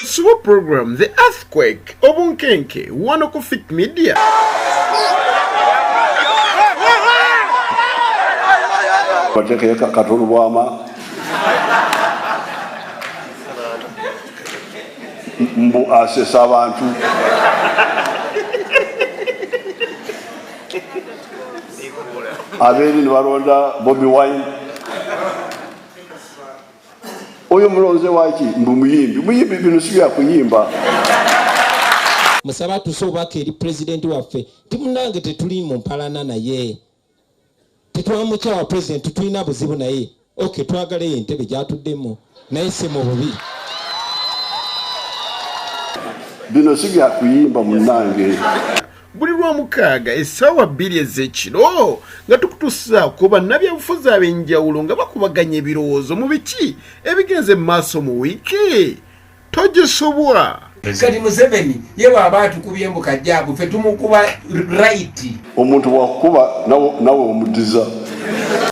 Super program The Earthquake Obunkenke One ku Fit Media. Bateke katulu bwama mbu asesa abantu abeli ni baronda Bobby Wine oyo mulonze waki mbu muyimbi bino siya kuyimba musaba tusobaka eri president waffe timunange tetuli mu mpalana naye tetwamucha wa president tulina buzibu naye okay twagala entebe gyatuddemu naye se mu bubi bino siya kuyimba munange buli lw'omukaaga essaawa 2 ez'ekiro nga tukutuusa ku bannabyabufuzi ab'enjawulo nga bakubaganya ebirowoozo mu biki ebigenze mu maaso mu wiiki togisobwa. Kati Museveni yewe abatukubye embuka jaabu ffe tumukuba right omuntu wakuba nawe omudiza